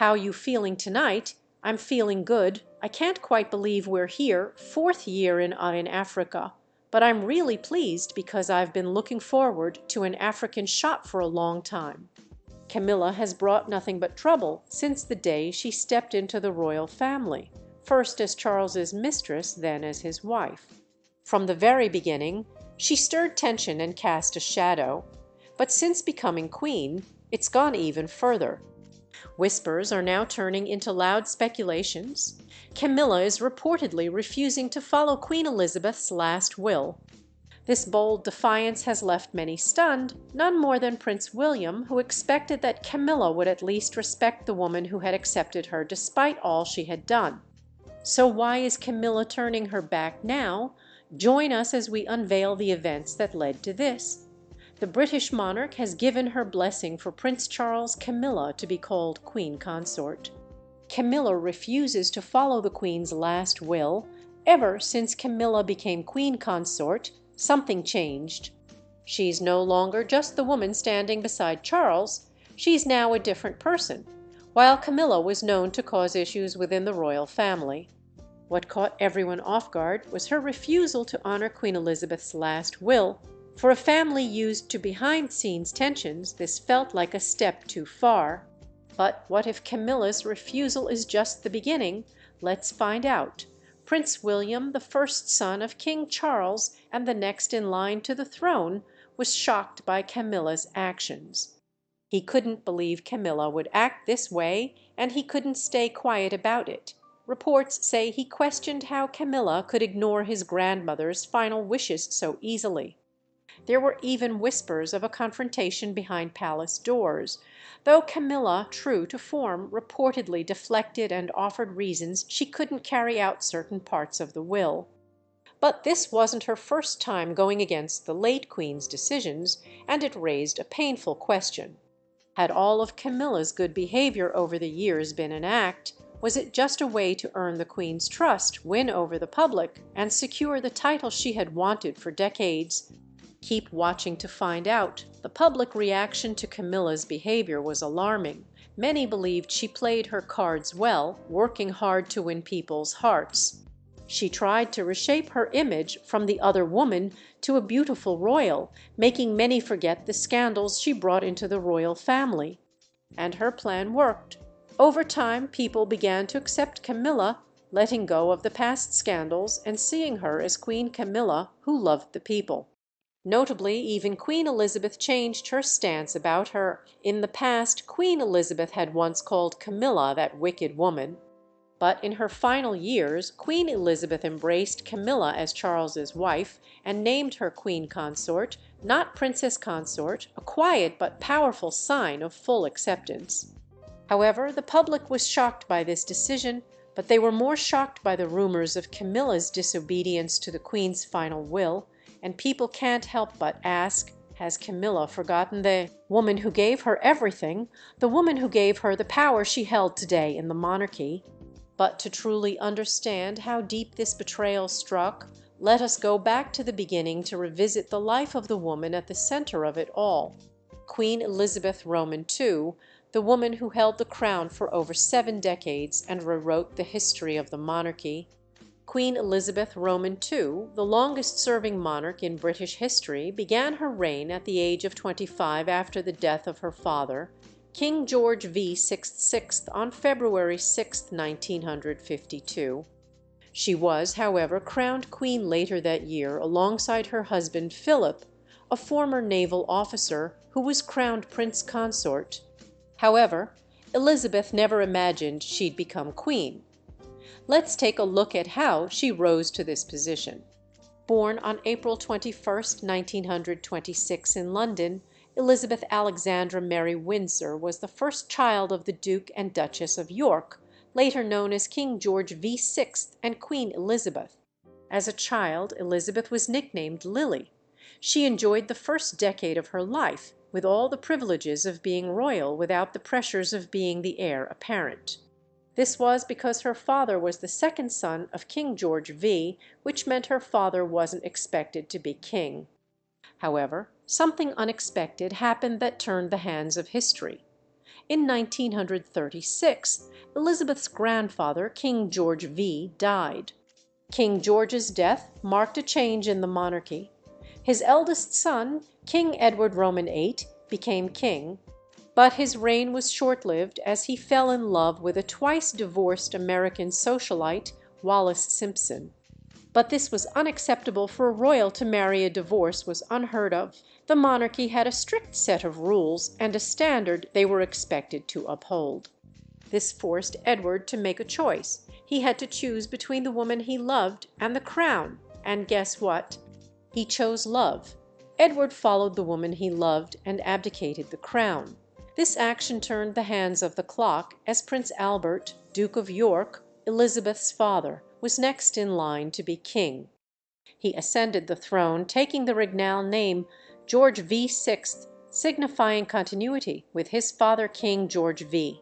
How you feeling tonight? I'm feeling good. I can't quite believe we're here, fourth year in Africa. But I'm really pleased because I've been looking forward to an African shot for a long time. Camilla has brought nothing but trouble since the day she stepped into the royal family, first as Charles's mistress, then as his wife. From the very beginning, she stirred tension and cast a shadow. But since becoming queen, it's gone even further. Whispers are now turning into loud speculations. Camilla is reportedly refusing to follow Queen Elizabeth's last will. This bold defiance has left many stunned, none more than Prince William, who expected that Camilla would at least respect the woman who had accepted her despite all she had done. So why is Camilla turning her back now? Join us as we unveil the events that led to this. The British monarch has given her blessing for Prince Charles' Camilla to be called Queen Consort. Camilla refuses to follow the Queen's last will. Ever since Camilla became Queen Consort, something changed. She's no longer just the woman standing beside Charles. She's now a different person, while Camilla was known to cause issues within the royal family. What caught everyone off guard was her refusal to honor Queen Elizabeth's last will. For a family used to behind-scenes tensions, this felt like a step too far. But what if Camilla's refusal is just the beginning? Let's find out. Prince William, the first son of King Charles and the next in line to the throne, was shocked by Camilla's actions. He couldn't believe Camilla would act this way, and he couldn't stay quiet about it. Reports say he questioned how Camilla could ignore his grandmother's final wishes so easily. There were even whispers of a confrontation behind palace doors, though Camilla, true to form, reportedly deflected and offered reasons she couldn't carry out certain parts of the will. But this wasn't her first time going against the late Queen's decisions, and it raised a painful question. Had all of Camilla's good behavior over the years been an act? Was it just a way to earn the Queen's trust, win over the public, and secure the title she had wanted for decades? Keep watching to find out. The public reaction to Camilla's behavior was alarming. Many believed she played her cards well, working hard to win people's hearts. She tried to reshape her image from the other woman to a beautiful royal, making many forget the scandals she brought into the royal family. And her plan worked. Over time, people began to accept Camilla, letting go of the past scandals and seeing her as Queen Camilla, who loved the people. Notably, even Queen Elizabeth changed her stance about her. In the past, Queen Elizabeth had once called Camilla that wicked woman. But in her final years, Queen Elizabeth embraced Camilla as Charles's wife and named her Queen Consort, not Princess Consort, a quiet but powerful sign of full acceptance. However, the public was shocked by this decision, but they were more shocked by the rumors of Camilla's disobedience to the Queen's final will. And people can't help but ask, has Camilla forgotten the woman who gave her everything, the woman who gave her the power she held today in the monarchy? But to truly understand how deep this betrayal struck, let us go back to the beginning to revisit the life of the woman at the center of it all. Queen Elizabeth Roman II, the woman who held the crown for over 7 decades and rewrote the history of the monarchy. Queen Elizabeth Roman II, the longest-serving monarch in British history, began her reign at the age of 25 after the death of her father, King George VI on February 6, 1952. She was, however, crowned queen later that year alongside her husband Philip, a former naval officer who was crowned Prince Consort. However, Elizabeth never imagined she'd become queen. Let's take a look at how she rose to this position. Born on April 21, 1926 in London, Elizabeth Alexandra Mary Windsor was the first child of the Duke and Duchess of York, later known as King George VI and Queen Elizabeth. As a child, Elizabeth was nicknamed Lily. She enjoyed the first decade of her life, with all the privileges of being royal without the pressures of being the heir apparent. This was because her father was the second son of King George V, which meant her father wasn't expected to be king. However, something unexpected happened that turned the hands of history. In 1936, Elizabeth's grandfather, King George V, died. King George's death marked a change in the monarchy. His eldest son, King Edward Roman VIII, became king, but his reign was short-lived as he fell in love with a twice-divorced American socialite, Wallis Simpson. But this was unacceptable for a royal to marry a divorce was unheard of. The monarchy had a strict set of rules and a standard they were expected to uphold. This forced Edward to make a choice. He had to choose between the woman he loved and the crown. And guess what? He chose love. Edward followed the woman he loved and abdicated the crown. This action turned the hands of the clock, as Prince Albert, Duke of York, Elizabeth's father, was next in line to be king. He ascended the throne, taking the regnal name George VI, signifying continuity with his father King George V.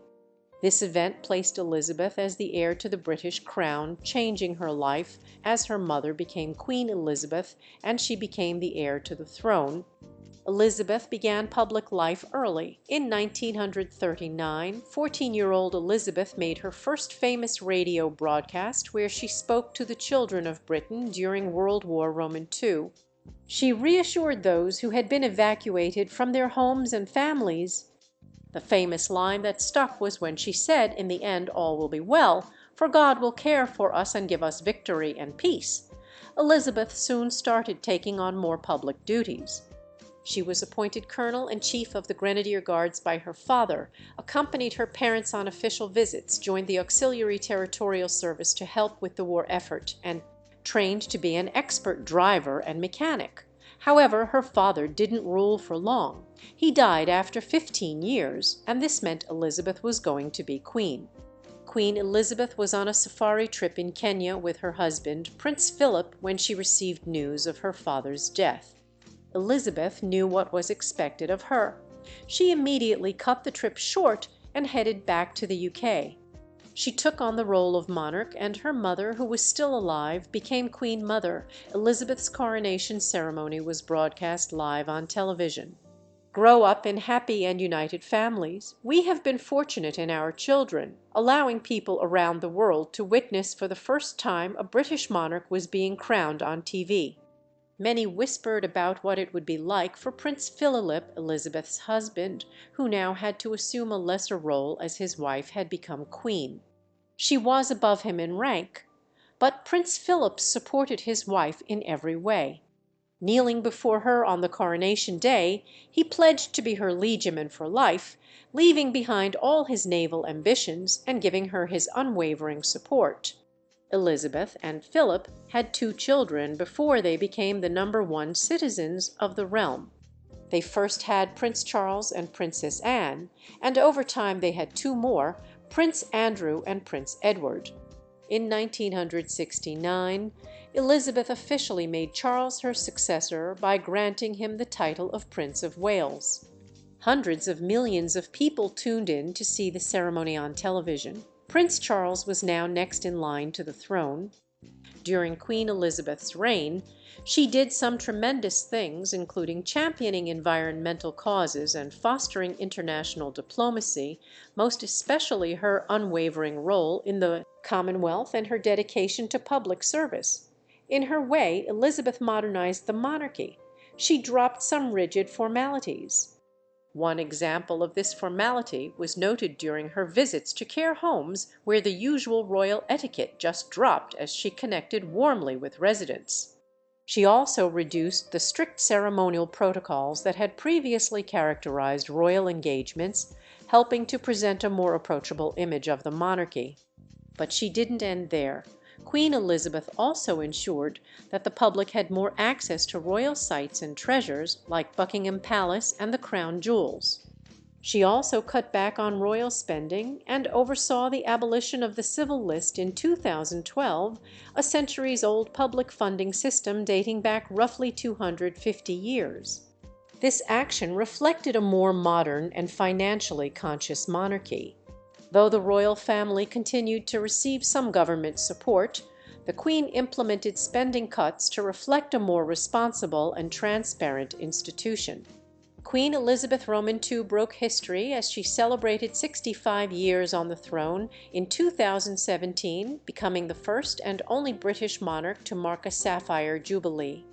This event placed Elizabeth as the heir to the British crown, changing her life, as her mother became Queen Elizabeth and she became the heir to the throne. Elizabeth began public life early. In 1939, 14-year-old Elizabeth made her first famous radio broadcast where she spoke to the children of Britain during World War II. She reassured those who had been evacuated from their homes and families. The famous line that stuck was when she said, "In the end, all will be well, for God will care for us and give us victory and peace." Elizabeth soon started taking on more public duties. She was appointed colonel and chief of the Grenadier Guards by her father, accompanied her parents on official visits, joined the Auxiliary Territorial Service to help with the war effort, and trained to be an expert driver and mechanic. However, her father didn't rule for long. He died after 15 years, and this meant Elizabeth was going to be queen. Queen Elizabeth was on a safari trip in Kenya with her husband, Prince Philip, when she received news of her father's death. Elizabeth knew what was expected of her. She immediately cut the trip short and headed back to the UK. She took on the role of monarch, and her mother, who was still alive, became Queen Mother. Elizabeth's coronation ceremony was broadcast live on television. Grow up in happy and united families. We have been fortunate in our children, allowing people around the world to witness for the first time a British monarch was being crowned on TV. Many whispered about what it would be like for Prince Philip, Elizabeth's husband, who now had to assume a lesser role as his wife had become queen. She was above him in rank, but Prince Philip supported his wife in every way. Kneeling before her on the coronation day, he pledged to be her liegeman for life, leaving behind all his naval ambitions and giving her his unwavering support. Elizabeth and Philip had 2 children before they became the #1 citizens of the realm. They first had Prince Charles and Princess Anne, and over time they had 2 more, Prince Andrew and Prince Edward. In 1969, Elizabeth officially made Charles her successor by granting him the title of Prince of Wales. Hundreds of millions of people tuned in to see the ceremony on television. Prince Charles was now next in line to the throne. During Queen Elizabeth's reign, she did some tremendous things, including championing environmental causes and fostering international diplomacy, most especially her unwavering role in the Commonwealth and her dedication to public service. In her way, Elizabeth modernized the monarchy. She dropped some rigid formalities. One example of this formality was noted during her visits to care homes where the usual royal etiquette just dropped as she connected warmly with residents. She also reduced the strict ceremonial protocols that had previously characterized royal engagements, helping to present a more approachable image of the monarchy. But she didn't end there. Queen Elizabeth also ensured that the public had more access to royal sites and treasures like Buckingham Palace and the crown jewels. She also cut back on royal spending and oversaw the abolition of the civil list in 2012, a centuries-old public funding system dating back roughly 250 years. This action reflected a more modern and financially conscious monarchy. Though the royal family continued to receive some government support, the Queen implemented spending cuts to reflect a more responsible and transparent institution. Queen Elizabeth Roman II broke history as she celebrated 65 years on the throne in 2017, becoming the first and only British monarch to mark a sapphire jubilee.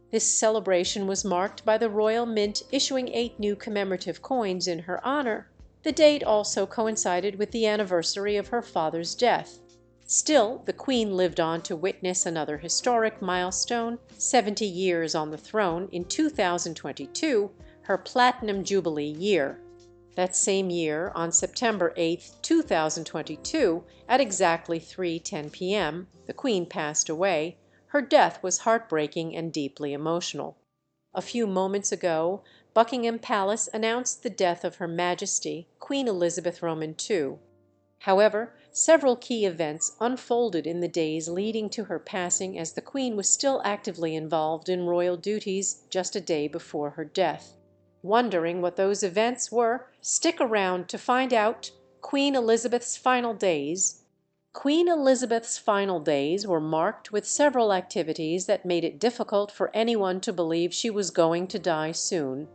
This celebration was marked by the Royal Mint issuing 8 new commemorative coins in her honor. The date also coincided with the anniversary of her father's death. Still, the Queen lived on to witness another historic milestone, 70 years on the throne in 2022, her Platinum Jubilee year. That same year, on September 8, 2022, at exactly 3:10 p.m., the Queen passed away. Her death was heartbreaking and deeply emotional. A few moments ago, Buckingham Palace announced the death of Her Majesty, Queen Elizabeth Roman II. However, several key events unfolded in the days leading to her passing as the Queen was still actively involved in royal duties just a day before her death. Wondering what those events were? Stick around to find out. Queen Elizabeth's final days. Queen Elizabeth's final days were marked with several activities that made it difficult for anyone to believe she was going to die soon.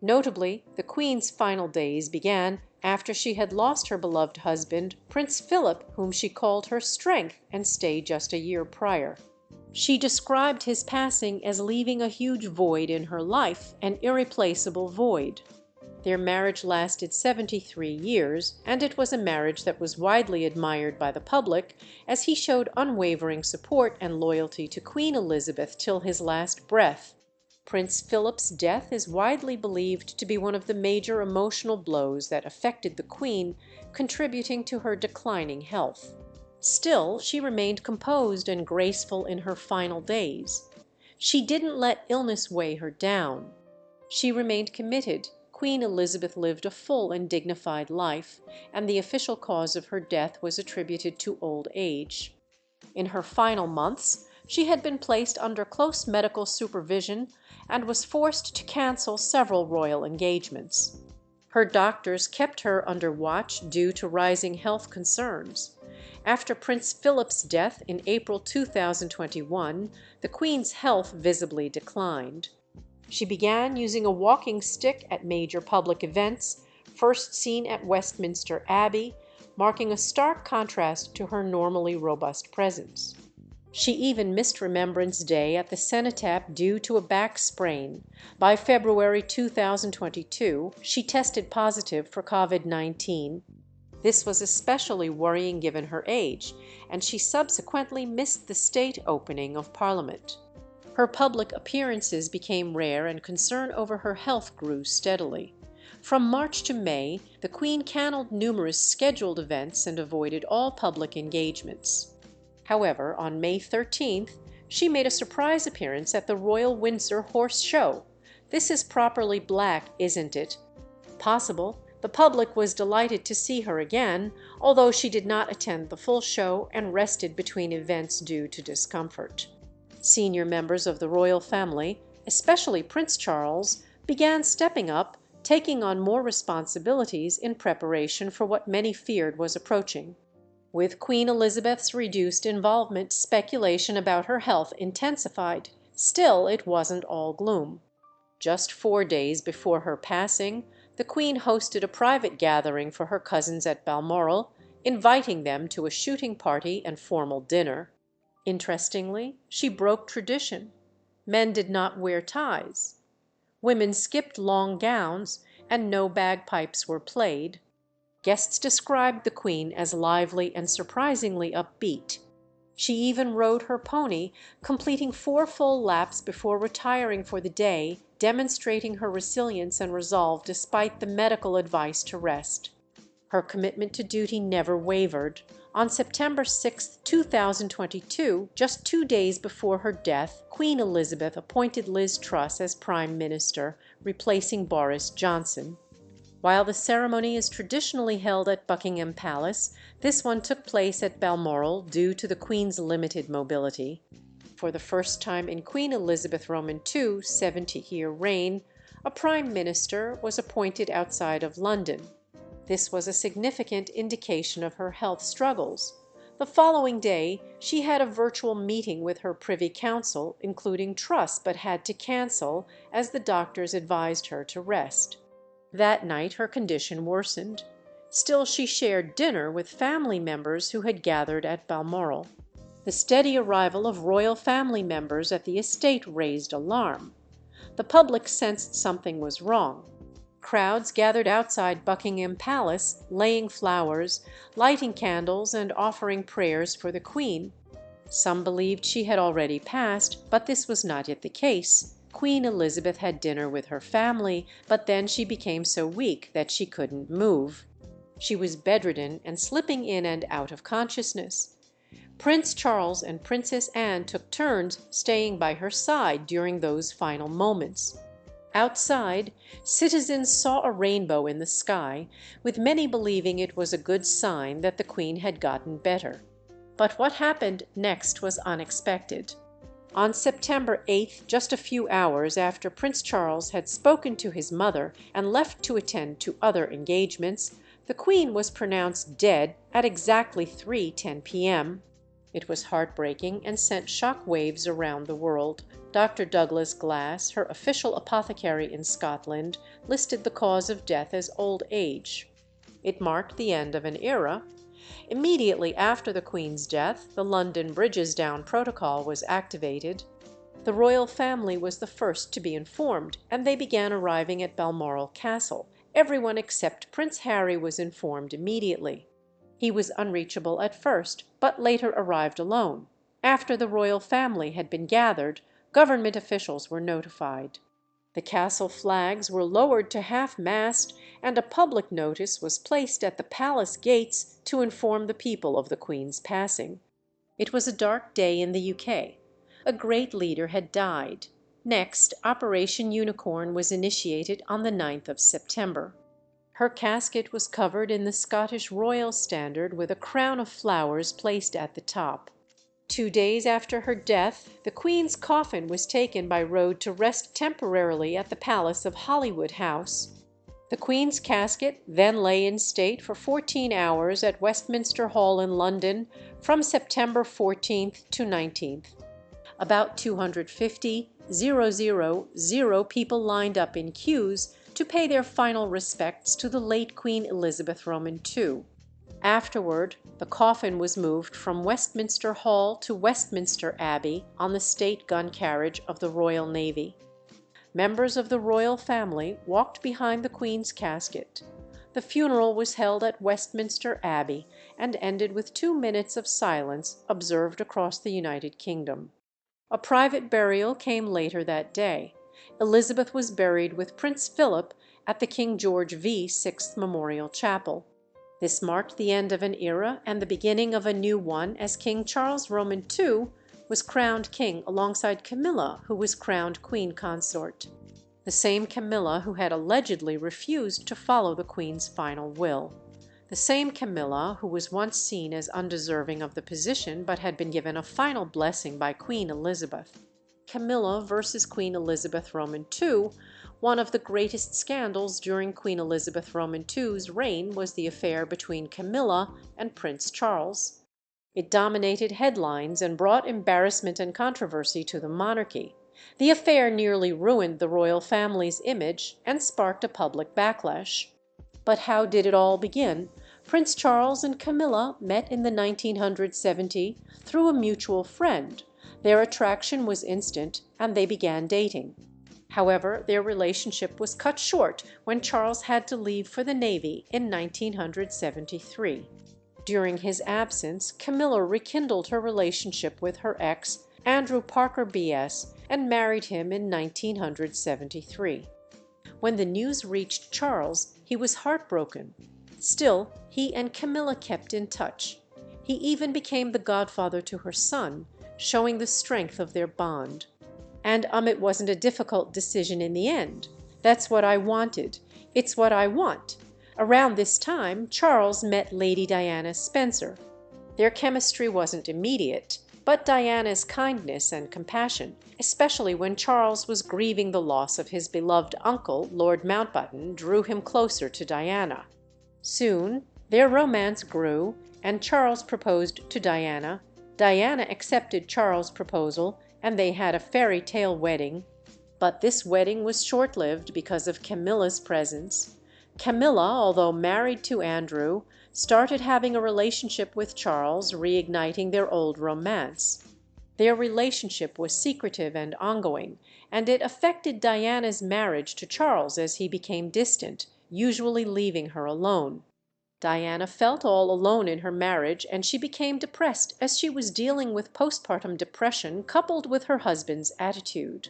Notably, the Queen's final days began after she had lost her beloved husband, Prince Philip, whom she called her strength and stay just a year prior. She described his passing as leaving a huge void in her life, an irreplaceable void. Their marriage lasted 73 years, and it was a marriage that was widely admired by the public, as he showed unwavering support and loyalty to Queen Elizabeth till his last breath. Prince Philip's death is widely believed to be one of the major emotional blows that affected the Queen, contributing to her declining health. Still, she remained composed and graceful in her final days. She didn't let illness weigh her down. She remained committed. Queen Elizabeth lived a full and dignified life, and the official cause of her death was attributed to old age. In her final months, she had been placed under close medical supervision and was forced to cancel several royal engagements. Her doctors kept her under watch due to rising health concerns. After Prince Philip's death in April 2021, the Queen's health visibly declined. She began using a walking stick at major public events, first seen at Westminster Abbey, marking a stark contrast to her normally robust presence. She even missed Remembrance Day at the cenotaph due to a back sprain. By February 2022, she tested positive for COVID-19. This was especially worrying given her age, and she subsequently missed the state opening of Parliament. Her public appearances became rare and concern over her health grew steadily. From March to May, the Queen cancelled numerous scheduled events and avoided all public engagements. However, on May 13th, she made a surprise appearance at the Royal Windsor Horse Show. This is properly black, isn't it? Possible. The public was delighted to see her again, although she did not attend the full show and rested between events due to discomfort. Senior members of the royal family, especially Prince Charles, began stepping up, taking on more responsibilities in preparation for what many feared was approaching. With Queen Elizabeth's reduced involvement, speculation about her health intensified. Still, it wasn't all gloom. Just 4 days before her passing, the Queen hosted a private gathering for her cousins at Balmoral, inviting them to a shooting party and formal dinner. Interestingly, she broke tradition. Men did not wear ties. Women skipped long gowns, and no bagpipes were played. Guests described the Queen as lively and surprisingly upbeat. She even rode her pony, completing 4 full laps before retiring for the day, demonstrating her resilience and resolve despite the medical advice to rest. Her commitment to duty never wavered. On September 6, 2022, just 2 days before her death, Queen Elizabeth appointed Liz Truss as Prime Minister, replacing Boris Johnson. While the ceremony is traditionally held at Buckingham Palace, this one took place at Balmoral due to the Queen's limited mobility. For the first time in Queen Elizabeth Roman II's 70-year reign, a Prime Minister was appointed outside of London. This was a significant indication of her health struggles. The following day she had a virtual meeting with her Privy Council, including Truss, but had to cancel, as the doctors advised her to rest. That night her condition worsened. Still she shared dinner with family members who had gathered at Balmoral. The steady arrival of royal family members at the estate raised alarm. The public sensed something was wrong. Crowds gathered outside Buckingham Palace, laying flowers, lighting candles, and offering prayers for the Queen. Some believed she had already passed, but this was not yet the case. Queen Elizabeth had dinner with her family, but then she became so weak that she couldn't move. She was bedridden and slipping in and out of consciousness. Prince Charles and Princess Anne took turns staying by her side during those final moments. Outside, citizens saw a rainbow in the sky, with many believing it was a good sign that the Queen had gotten better. But what happened next was unexpected. On September 8th, just a few hours after Prince Charles had spoken to his mother and left to attend to other engagements, the Queen was pronounced dead at exactly 3:10 p.m. It was heartbreaking and sent shock waves around the world. Dr. Douglas Glass, her official apothecary in Scotland, listed the cause of death as old age. It marked the end of an era. Immediately after the Queen's death, the London Bridges Down Protocol was activated. The royal family was the first to be informed, and they began arriving at Balmoral Castle. Everyone except Prince Harry was informed immediately. He was unreachable at first, but later arrived alone. After the royal family had been gathered, government officials were notified. The castle flags were lowered to half-mast, and a public notice was placed at the palace gates to inform the people of the Queen's passing. It was a dark day in the UK. A great leader had died. Next, Operation Unicorn was initiated on the 9th of September. Her casket was covered in the Scottish royal standard with a crown of flowers placed at the top. 2 days after her death, the Queen's coffin was taken by road to rest temporarily at the palace of Holywood House. The Queen's casket then lay in state for 14 hours at Westminster Hall in London from September 14th to 19th. About 250,000 people lined up in queues to pay their final respects to the late Queen Elizabeth Roman II. Afterward, the coffin was moved from Westminster Hall to Westminster Abbey on the state gun carriage of the Royal Navy. Members of the royal family walked behind the Queen's casket. The funeral was held at Westminster Abbey and ended with 2 minutes of silence observed across the United Kingdom. A private burial came later that day. Elizabeth was buried with Prince Philip at the King George VI Memorial Chapel. This marked the end of an era and the beginning of a new one, as King Charles Roman II was crowned king alongside Camilla, who was crowned queen consort. The same Camilla who had allegedly refused to follow the Queen's final will. The same Camilla who was once seen as undeserving of the position, but had been given a final blessing by Queen Elizabeth. Camilla versus Queen Elizabeth Roman II. One of the greatest scandals during Queen Elizabeth Roman II's reign was the affair between Camilla and Prince Charles. It dominated headlines and brought embarrassment and controversy to the monarchy. The affair nearly ruined the royal family's image and sparked a public backlash. But how did it all begin? Prince Charles and Camilla met in the 1970 through a mutual friend. Their attraction was instant, and they began dating. However, their relationship was cut short when Charles had to leave for the Navy in 1973. During his absence, Camilla rekindled her relationship with her ex, Andrew Parker B.S., and married him in 1973. When the news reached Charles, he was heartbroken. Still, he and Camilla kept in touch. He even became the godfather to her son, showing the strength of their bond. And it wasn't a difficult decision in the end. That's what I wanted. It's what I want. Around this time, Charles met Lady Diana Spencer. Their chemistry wasn't immediate, but Diana's kindness and compassion, especially when Charles was grieving the loss of his beloved uncle, Lord Mountbatten, drew him closer to Diana. Soon their romance grew, and Charles proposed to Diana. Diana accepted Charles' proposal, and they had a fairy tale wedding. But this wedding was short-lived because of Camilla's presence. Camilla, although married to Andrew, started having a relationship with Charles, reigniting their old romance. Their relationship was secretive and ongoing, and it affected Diana's marriage to Charles as he became distant, usually leaving her alone. Diana felt all alone in her marriage, and she became depressed as she was dealing with postpartum depression coupled with her husband's attitude.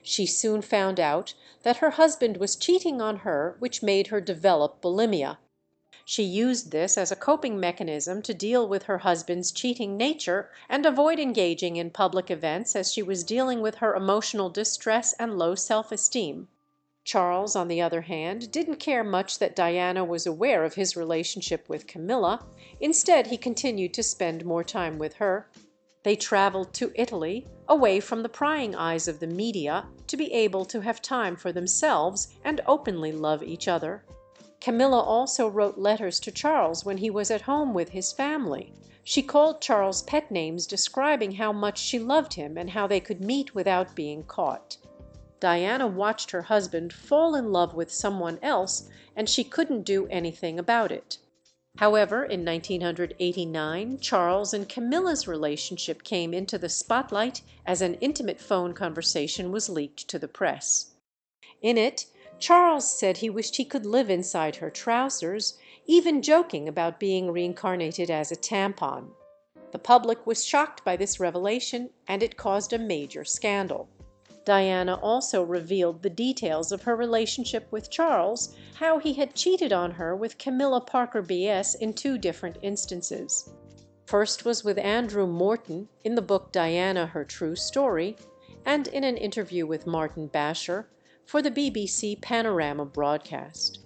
She soon found out that her husband was cheating on her, which made her develop bulimia. She used this as a coping mechanism to deal with her husband's cheating nature and avoid engaging in public events as she was dealing with her emotional distress and low self-esteem. Charles, on the other hand, didn't care much that Diana was aware of his relationship with Camilla. Instead, he continued to spend more time with her. They traveled to Italy, away from the prying eyes of the media, to be able to have time for themselves and openly love each other. Camilla also wrote letters to Charles when he was at home with his family. She called Charles pet names describing how much she loved him and how they could meet without being caught. Diana watched her husband fall in love with someone else, and she couldn't do anything about it. However, in 1989, Charles and Camilla's relationship came into the spotlight as an intimate phone conversation was leaked to the press. In it, Charles said he wished he could live inside her trousers, even joking about being reincarnated as a tampon. The public was shocked by this revelation, and it caused a major scandal. Diana also revealed the details of her relationship with Charles, how he had cheated on her with Camilla Parker B.S. in 2 different instances. First was with Andrew Morton in the book Diana, Her True Story, and in an interview with Martin Basher for the BBC Panorama broadcast.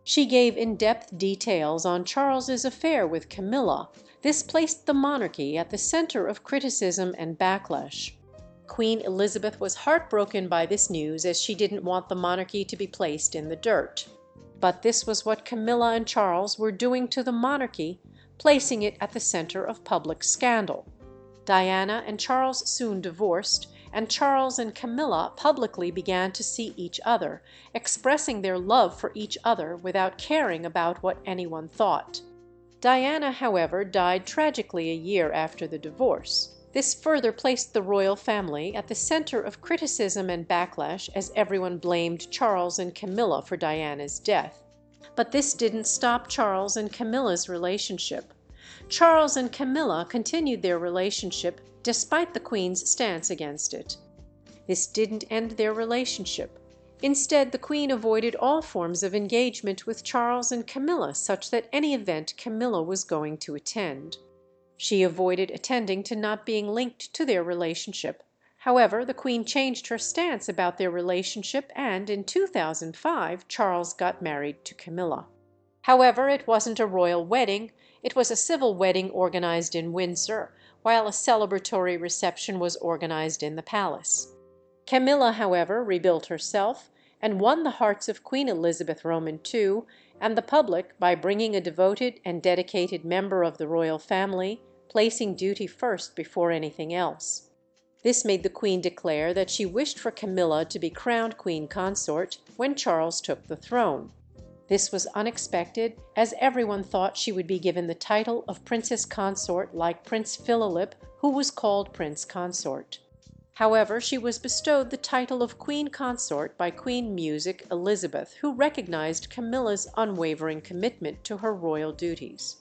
She gave in-depth details on Charles's affair with Camilla. This placed the monarchy at the center of criticism and backlash. Queen Elizabeth was heartbroken by this news as she didn't want the monarchy to be placed in the dirt. But this was what Camilla and Charles were doing to the monarchy, placing it at the center of public scandal. Diana and Charles soon divorced, and Charles and Camilla publicly began to see each other, expressing their love for each other without caring about what anyone thought. Diana, however, died tragically a year after the divorce. This further placed the royal family at the center of criticism and backlash as everyone blamed Charles and Camilla for Diana's death. But this didn't stop Charles and Camilla's relationship. Charles and Camilla continued their relationship despite the Queen's stance against it. This didn't end their relationship. Instead, the Queen avoided all forms of engagement with Charles and Camilla, such that any event Camilla was going to attend. She avoided attending to not being linked to their relationship. However, the Queen changed her stance about their relationship, and in 2005, Charles got married to Camilla. However, it wasn't a royal wedding. It was a civil wedding organized in Windsor, while a celebratory reception was organized in the palace. Camilla, however, rebuilt herself and won the hearts of Queen Elizabeth Roman II and the public by bringing a devoted and dedicated member of the royal family, placing duty first before anything else. This made the Queen declare that she wished for Camilla to be crowned Queen Consort when Charles took the throne. This was unexpected, as everyone thought she would be given the title of Princess Consort like Prince Philip, who was called Prince Consort. However, she was bestowed the title of Queen Consort by Queen Music Elizabeth, who recognized Camilla's unwavering commitment to her royal duties.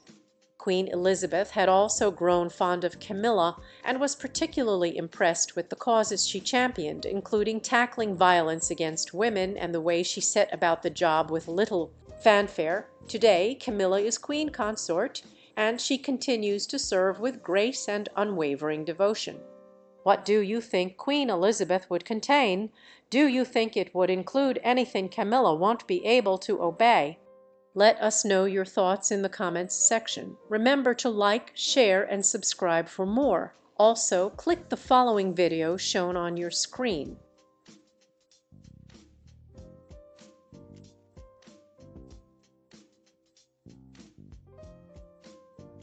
Queen Elizabeth had also grown fond of Camilla and was particularly impressed with the causes she championed, including tackling violence against women and the way she set about the job with little fanfare. Today, Camilla is Queen Consort, and she continues to serve with grace and unwavering devotion. What do you think Queen Elizabeth would contain? Do you think it would include anything Camilla won't be able to obey? Let us know your thoughts in the comments section. Remember to like, share, and subscribe for more. Also, click the following video shown on your screen.